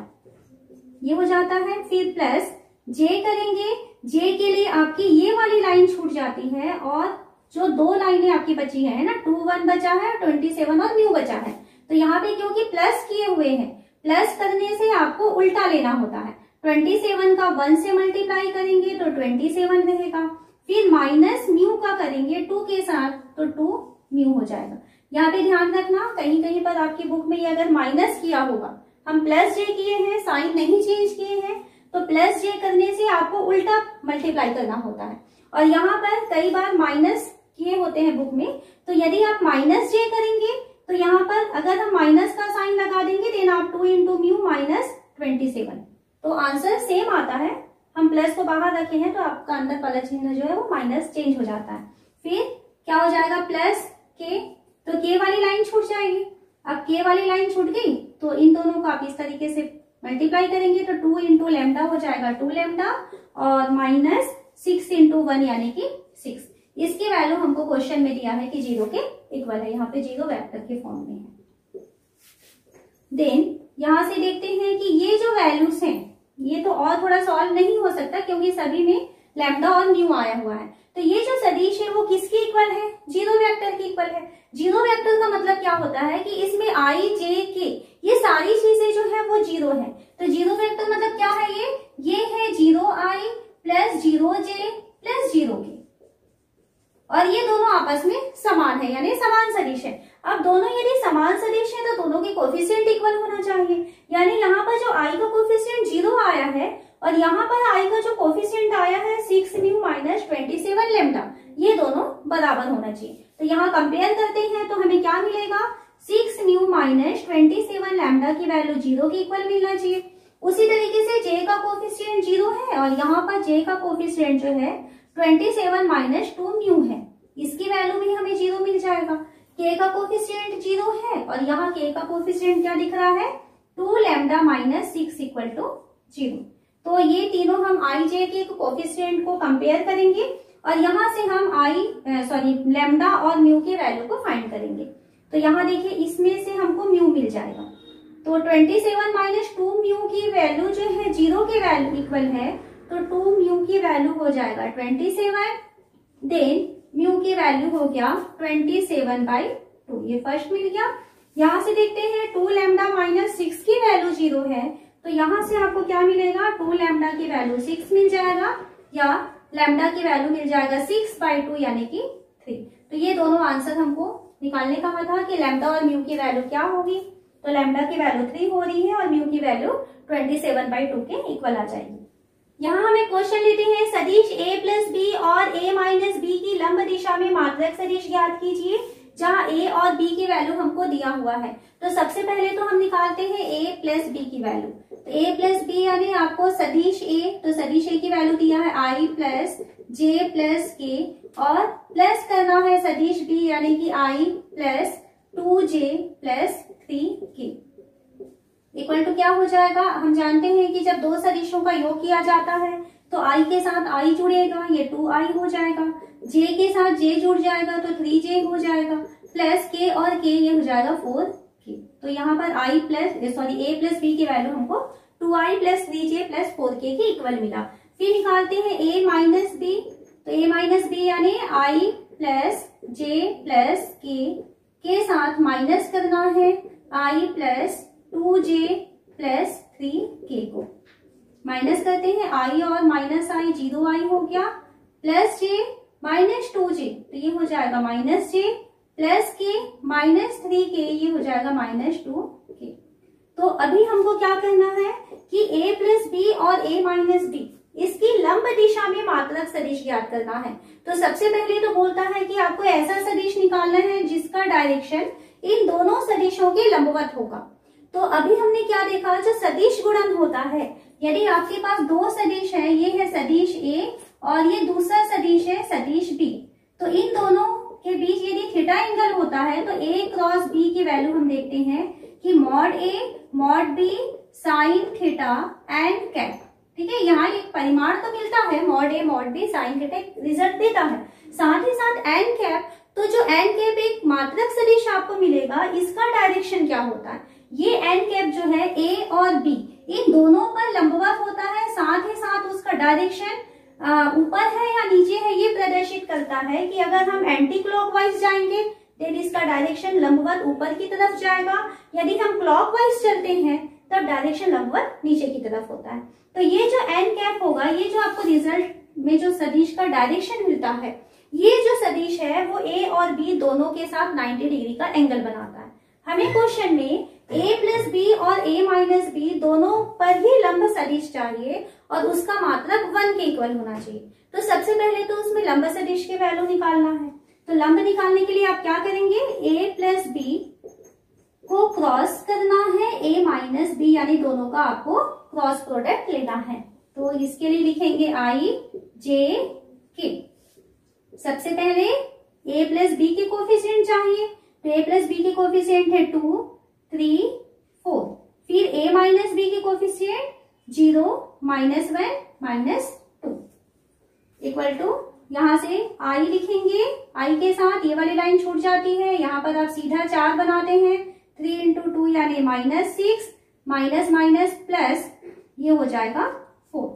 [SPEAKER 1] ये हो जाता है। फिर प्लस जे करेंगे, जे के लिए आपकी ये वाली लाइन छूट जाती है और जो दो लाइनें आपकी बची है ना, 2 1 बचा है, 27 और म्यू बचा है। तो यहाँ पे क्योंकि प्लस किए हुए हैं, प्लस करने से आपको उल्टा लेना होता है। 27 का 1 से मल्टीप्लाई करेंगे तो 27 रहेगा, फिर माइनस म्यू का करेंगे 2 के साथ तो 2 म्यू हो जाएगा। यहाँ पे ध्यान रखना, कहीं कहीं पर आपकी बुक में ये अगर माइनस किया होगा, हम प्लस जे किए हैं, साइन नहीं चेंज किए हैं, तो प्लस जे करने से आपको उल्टा मल्टीप्लाई करना होता है। और यहाँ पर कई बार माइनस किए होते हैं बुक में, तो यदि आप माइनस जे करेंगे तो यहाँ पर अगर हम माइनस का साइन लगा देंगे, देन आप 2 इंटू म्यू माइनस 27, तो आंसर सेम आता है। हम प्लस को बाहर रखे हैं तो आपका अंदर वाला चिन्ह जो है वो माइनस चेंज हो जाता है। फिर क्या हो जाएगा, प्लस के, तो के वाली लाइन छूट जाएगी। अब के वाली लाइन छूट गई तो इन दोनों को आप इस तरीके से मल्टीप्लाई करेंगे, तो 2 इंटू लैम्डा हो जाएगा 2 लैम्डा और माइनस 6 इंटू 1 यानी कि 6। इसकी वैल्यू हमको क्वेश्चन में दिया है कि 0 के इक्वल है, यहाँ पे 0 वेक्टर के फॉर्म में है। देन यहां से देखते हैं कि ये जो वैल्यूज हैं ये तो और थोड़ा सॉल्व नहीं हो सकता क्योंकि सभी में लैम्डा और म्यू आया हुआ है। तो ये जो सदिश है वो किसकी इक्वल है, 0 वेक्टर की इक्वल है। 0 वेक्टर का मतलब क्या होता है कि इसमें i j k ये सारी चीजें जो है वो 0 है। तो 0 वेक्टर मतलब क्या है, ये है 0i plus 0j plus 0k, और ये दोनों आपस में समान है यानी समान सदिश है। अब दोनों यदि समान सदिश है तो दोनों के कोफिशिएंट इक्वल होना चाहिए। यानी यहाँ पर जो i का कोफिशिएंट 0 आया है और यहाँ पर i का जो कोफिशिएंट आया है 6 म्यू माइनस 27 लैम्डा, ये दोनों बराबर होना चाहिए। तो यहाँ कंपेयर करते हैं तो हमें क्या मिलेगा, 6 म्यू माइनस 27 लैम्डा की वैल्यू 0 के इक्वल मिलना चाहिए। उसी तरीके से j का कोफिशिएंट 0 है और यहाँ पर j का कोफिशिएंट जो है 27 माइनस 2 म्यू है, इसकी वैल्यू भी हमें 0 मिल जाएगा। k का कोफिशिएंट 0 है और यहाँ k का कोफिशिएंट क्या दिख रहा है, 2 लैम्डा माइनस 6 इक्वल टू 0। तो ये तीनों हम i j के कोफिशिएंट को कंपेयर करेंगे और यहाँ से हम लैम्डा और म्यू के वैल्यू को फाइंड करेंगे। तो यहाँ देखिए इसमें से हमको म्यू मिल जाएगा, तो 27 माइनस 2 म्यू की वैल्यू जो है 0 के वैल्यू इक्वल है, तो 2 म्यू की वैल्यू हो जाएगा 27, देन म्यू की वैल्यू हो गया 27/2, ये फर्स्ट मिल गया। यहाँ से देखते हैं 2 लैम्डा माइनस 6 की वैल्यू 0 है, तो यहाँ से आपको क्या मिलेगा, 2 लैम्डा की वैल्यू 6 मिल जाएगा या लैम्डा की वैल्यू मिल जाएगा 6/2 यानी कि 3। तो ये दोनों आंसर हमको निकालने कहा था कि लैम्डा और म्यू की वैल्यू क्या होगी। तो लैम्डा की वैल्यू 3 हो रही है और म्यू की वैल्यू 27/2 के इक्वल आ जाएगी। यहाँ हम एक क्वेश्चन लेते हैं, सदिश a प्लस बी और a माइनस बी की लंब दिशा में मात्रक सदिश ज्ञात कीजिए, जहाँ a और b की वैल्यू हमको दिया हुआ है। तो सबसे पहले तो हम निकालते हैं a प्लस बी की वैल्यू। तो a प्लस बी यानी आपको सदिश a, तो सदिश a की वैल्यू दिया है i plus j plus k और प्लस करना है सदिश b यानी कि i plus 2j plus 3k equal to क्या हो जाएगा। हम जानते हैं कि जब दो सदिशों का योग किया जाता है तो i के साथ i जुड़ेगा, ये 2i हो जाएगा, j के साथ j जुड़ जाएगा तो 3j हो जाएगा, प्लस k और k ये हो जाएगा 4k। तो यहाँ पर a प्लस b की वैल्यू हमको 2i plus 3j plus 4k के इक्वल मिला। फिर निकालते हैं a माइनस b। तो a माइनस b यानी i plus j plus k के साथ माइनस करना है i plus 2j plus 3k को। माइनस करते हैं i और माइनस i 0i हो गया, प्लस j माइनस 2j तो ये हो जाएगा minus j plus k minus 3k ये हो जाएगा माइनस 2k। तो अभी हमको क्या करना है कि a प्लस b और a माइनस b इसकी लंब दिशा में मात्रक सदिश ज्ञात करना है। तो सबसे पहले तो बोलता है कि आपको ऐसा सदिश निकालना है जिसका डायरेक्शन इन दोनों सदिशों के लंबवत होगा। तो अभी हमने क्या देखा, जो सदिश गुणन होता है, यदि आपके पास दो सदिश है, ये है सदिश a और ये दूसरा सदिश है सदिश b, तो इन दोनों के बीच यदि थीटा एंगल होता है तो a क्रॉस b की वैल्यू हम देखते हैं कि mod a mod b sine theta N cap. ठीक है, यहाँ एक परिमाण तो मिलता है, mod a mod b sine theta result देता है, साथ ही साथ एन कैप। तो जो एन कैप एक मात्रक सदिश आपको मिलेगा, इसका डायरेक्शन क्या होता है, ये एन कैप जो है a और b इन दोनों पर लंबवत होता है, साथ ही साथ उसका डायरेक्शन ऊपर है या नीचे है ये प्रदर्शित करता है कि अगर हम एंटी क्लॉकवाइज जाएंगे देन इसका डायरेक्शन लंबवत ऊपर की तरफ जाएगा, यदि हम क्लॉकवाइज चलते हैं तब डायरेक्शन लंबवत नीचे की तरफ होता है। तो ये जो एन कैप होगा, ये जो आपको रिजल्ट में जो सदिश का डायरेक्शन मिलता है, ये जो सदिश है वो a और b दोनों के साथ 90 डिग्री का एंगल बनाता है। हमें क्वेश्चन में a प्लस b और a माइनस b दोनों पर ही लंब सदिश चाहिए और उसका मात्रक 1 के इक्वल होना चाहिए। तो सबसे पहले तो उसमें लंब सदिश की वैल्यू निकालना है। तो लंब निकालने के लिए आप क्या करेंगे, a प्लस b को क्रॉस करना है a माइनस b यानी दोनों का आपको क्रॉस प्रोडक्ट लेना है। तो इसके लिए लिखेंगे i j k। सबसे पहले a प्लस b के कोफिशिएंट चाहिए, तो a प्लस b के कोफिशिएंट है 2 3 4। फिर a माइनस b के कोफिशिएंट 0 -1 -2 इक्वल टू, यहाँ से i लिखेंगे, i के साथ ये वाली लाइन छूट जाती है, यहाँ पर आप सीधा 4 बनाते हैं, 3 × 2 यानी -6 माइनस माइनस प्लस ये हो जाएगा 4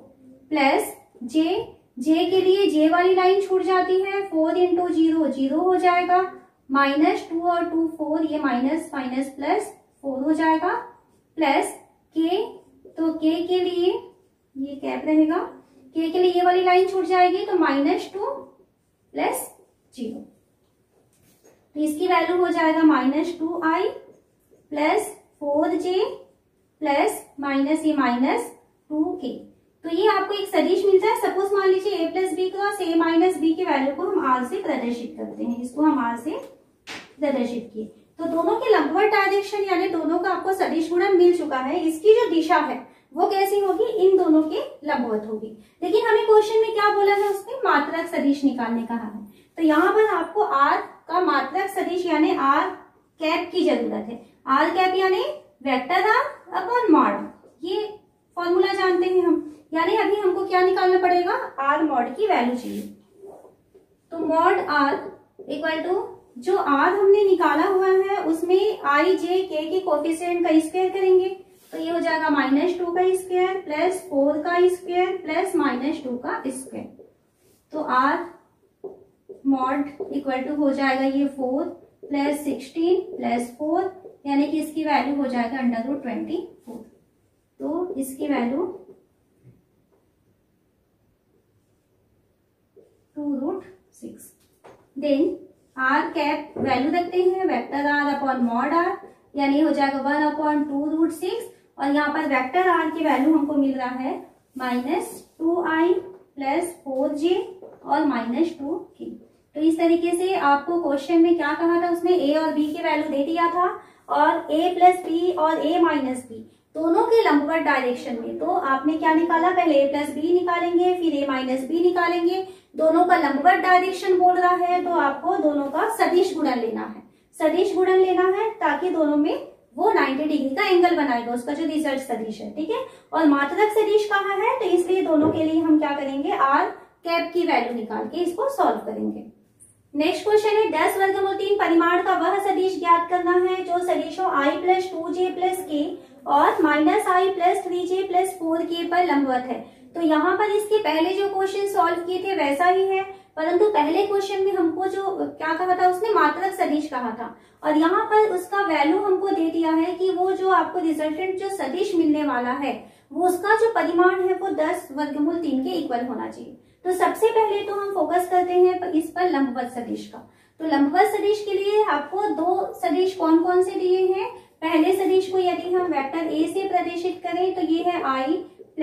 [SPEAKER 1] प्लस j के लिए j वाली लाइन छूट जाती है, 4 × 0 0 हो जाएगा, -2 और 2 4 ये माइनस माइनस प्लस 4 हो जाएगा, प्लस k, तो k के लिए ये कैप रहेगा, k के लिए ये वाली लाइन छूट जाएगी तो -2 प्लस 0, तो इसकी वैल्यू हो जाएगा -2i plus 4j plus minus ये -2k। तो ये आपको एक सदिश मिलता है। सपोज मान लीजिए a plus B cross a minus B की वैल्यू को हम r से प्रदर्शित करते हैं, इसको हम r से प्रदर्शित किए, तो दोनों के लंबवत डायरेक्शन यानी दोनों का आपको सदिश गुणन मिल चुका है। इसकी जो दिशा है वो कैसी होगी, इन दोनों के लंबवत होगी। लेकिन हमें क्वेश्चन में क्या बोला है, उसमें मात्रक सदिश निकालने कहा है। तो यहाँ पर आपको r का मात्रक सदिश यानी r कैप की जरूरत है। r कैप यानी वेक्टर r अपॉन मॉड, ये फॉर्मूला जानते हैं हम, यानी अभी हमको क्या निकालना पड़ेगा, r मॉड की वैल्यू चाहिए। तो मॉड r इक्वल टू जो r हमने निकाला हुआ है उसमें i j k के कोफिशिएंट का स्क्वायर करेंगे, तो ये हो जाएगा -2 का स्क्वायर प्लस 4 का स्क्वायर प्लस -2 का स्क्वायर। तो r मॉड इक्वल टू हो जाएगा ये 4 प्लस 16 प्लस 4 यानी कि इसकी वैल्यू हो जाएगा √24। तो इसकी वैल्यू 2√6। देन आर कैप वैल्यू रखते हैं vector R upon mod R, यानी हो जाएगा 1/2√6 और यहाँ पर वेक्टर आर की वैल्यू हमको मिल रहा है -2i + 4j और -2k। तो इस तरीके से आपको क्वेश्चन में क्या कहा था, उसमें a और b की वैल्यू दे दिया था और a + b और a - b दोनों के लंबवत डायरेक्शन में। तो आपने क्या निकाला, पहले a + b निकालेंगे, फिर a - b निकालेंगे। दोनों का लंबवत डायरेक्शन बोल रहा है तो आपको दोनों का सदिश गुणन लेना है। सदिश गुणन लेना है ताकि दोनों में वो 90 डिग्री का एंगल बनाएगा, उसका जो रिजल्ट सदिश है, ठीक है। और मात्रक सदिश कहाँ है, तो इसलिए दोनों के लिए हम क्या करेंगे, आर कैप की वैल्यू निकाल के इसको सॉल्व करेंगे। नेक्स्ट क्वेश्चन है 10√3 परिमाण का वह सदिश ज्ञात करना है जो सदिशों i + 2j + k और -i + 3j + 4k पर लंबवत है। तो यहाँ पर इसके पहले जो क्वेश्चन सॉल्व किए थे वैसा ही है, परंतु पहले क्वेश्चन में हमको जो क्या कहा था, उसने मात्रक सदिश कहा था और यहाँ पर उसका वैल्यू हमको दे दिया है कि वो जो आपको रिजल्टेंट जो सदिश मिलने वाला है वो उसका जो परिमाण है वो 10√3 के इक्वल होना चाहिए। तो सबसे पहले तो हम फोकस करते हैं इस पर लंबवत सदिश का। तो लंबवत सदिश के लिए आपको दो सदिश कौन कौन से दिए हैं। पहले सदिश को यदि हम वेक्टर a से प्रदर्शित करें तो ये है i +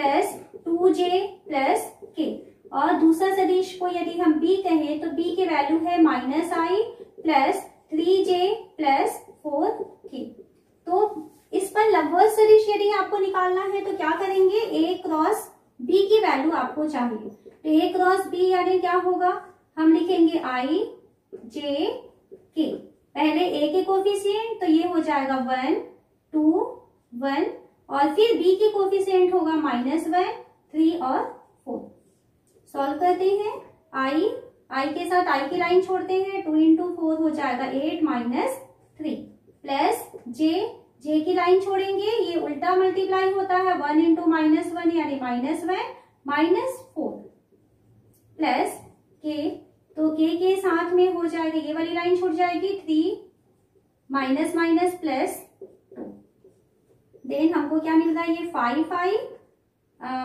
[SPEAKER 1] 2j + k और दूसरा सदिश को यदि हम b कहें तो b की वैल्यू है -i + 3j + 4k। तो इस पर लंबवत सदिश यदि आपको निकालना है तो क्या करेंगे, a क्रॉस b की वैल्यू आपको चाहिए। तो a क्रॉस b यानी क्या होगा, हम लिखेंगे i j k। पहले a के कोफिशिएंट तो ये हो जाएगा 1 2 1 और फिर b के कोफिशिएंट होगा -1 3 और 4। सॉल्व करते हैं, i के साथ i की लाइन छोड़ते हैं, 2 × 4 हो जाएगा 8 - 3 प्लस j की लाइन छोड़ेंगे, ये उल्टा मल्टीप्लाई होता है 1 × -1 यानी -1 -4 प्लस k। तो k के साथ में हो जाएगा, ये वाली लाइन छूट जाएगी 3 - प्लस 2। देन हमको क्या मिल रहा है, ये 5i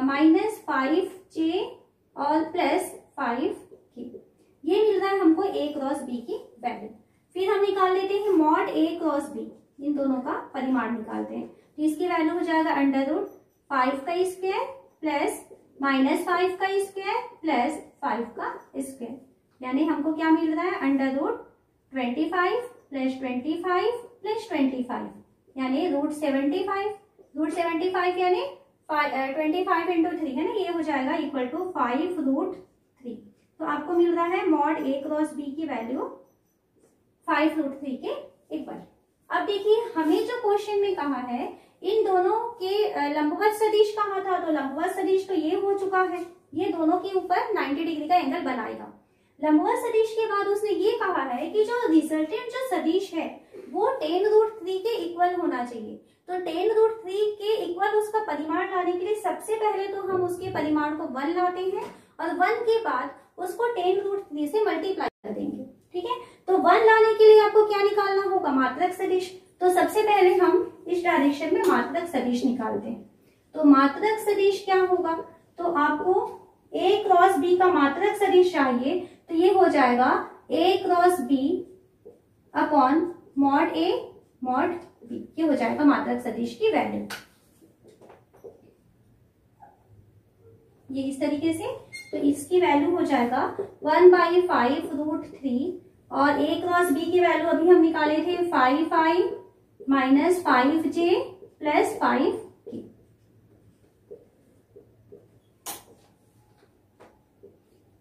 [SPEAKER 1] -5j और प्लस 5k, ये मिल रहा है हमको a क्रॉस b की वैल्यू। फिर हम निकाल लेते हैं मॉड a क्रॉस b, इन दोनों का परिमाण निकालते हैं। तो इसकी वैल्यू हो जाएगा √5 का स्क्वायर प्लस -5 का स्क्वायर प्लस 5 का स्क्वायर, यानी हमको क्या मिल रहा है √25 + 25 + 25 यानी √75। √75 यानी 25 × 3 है ना, ये हो जाएगा = 5√3। तो आपको मिल रहा है मॉड a क्रॉस b की वैल्यू 5√3 के इक्वल। अब देखिए हमें जो क्वेश्चन में कहा है इन दोनों के लंबवत सदिश कहा था, तो लंबवत सदिश तो ये हो चुका है, ये दोनों के ऊपर 90 डिग्री का एंगल बनाएगा। लंबवत सदिश के बाद उसने ये कहा है कि जो रिजल्टेंट जो सदिश है वो 10√3 के इक्वल होना चाहिए। तो 10√3 के इक्वल उसका परिमाण लाने के लिए सबसे पहले तो हम उसके परिमाण को 1 लाते हैं और 1 के बाद उसको 10√3 से मल्टीप्लाई कर देंगे, ठीक है। तो 1 लाने के लिए आपको क्या निकालना होगा, मात्रक सदिश। तो सबसे पहले हम इस डायरेक्शन में मात्रक सदिश निकालते हैं। तो मात्रक सदिश क्या होगा, तो आपको a क्रॉस b का मात्रक सदिश चाहिए, तो ये हो जाएगा a cross b upon mod a mod b, ये हो जाएगा मात्रक सदिश की वैल्यू। ये इस तरीके से, तो इसकी वैल्यू हो जाएगा 1/5√3 और a क्रॉस b की वैल्यू अभी हम निकाले थे 5i - 5j + 5k।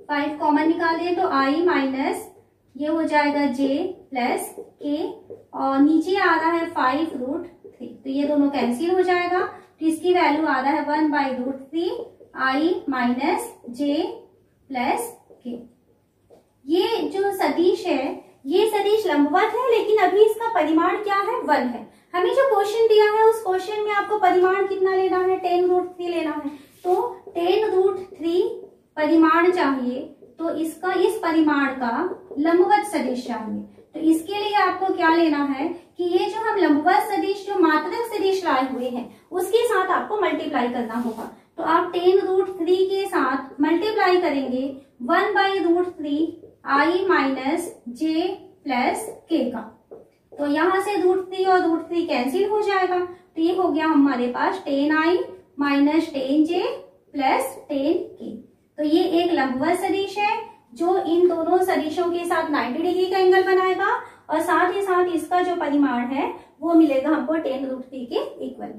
[SPEAKER 1] 5 कॉमन निकाले तो i माइनस ये हो जाएगा j प्लस k और नीचे आ रहा है 5√3, तो ये दोनों कैंसिल हो जाएगा। तो इसकी वैल्यू आ रहा है 1/√3 i minus j plus k। ये जो सदिश है ये सदिश लंबवत है, लेकिन अभी इसका परिमाण क्या है, 1 है। हमें जो क्वेश्चन दिया है उस क्वेश्चन में आपको परिमाण कितना लेना है, 10√3 लेना है। तो 10√3 परिमाण चाहिए, तो इसका इस परिमाण का लंबवत सदिश चाहिए। तो इसके लिए आपको क्या लेना है कि ये जो हम लंबवत सदिश जो मात्रक सदिश लाए हुए हैं उसके साथ आपको मल्टीप्लाई करना होगा। तो आप 10√3 के साथ मल्टीप्लाई करेंगे 1/√3 i minus j plus k का। तो यहाँ से √3 और √3 कैंसिल हो जाएगा, तो ये हो गया हमारे पास 10i minus 10j plus 10k। तो ये एक लंबवत सदिश है जो इन दोनों सदिशों के साथ 90 डिग्री का एंगल बनाएगा और साथ ही साथ इसका जो परिमाण है वो मिलेगा हमको 10√3 के इक्वल।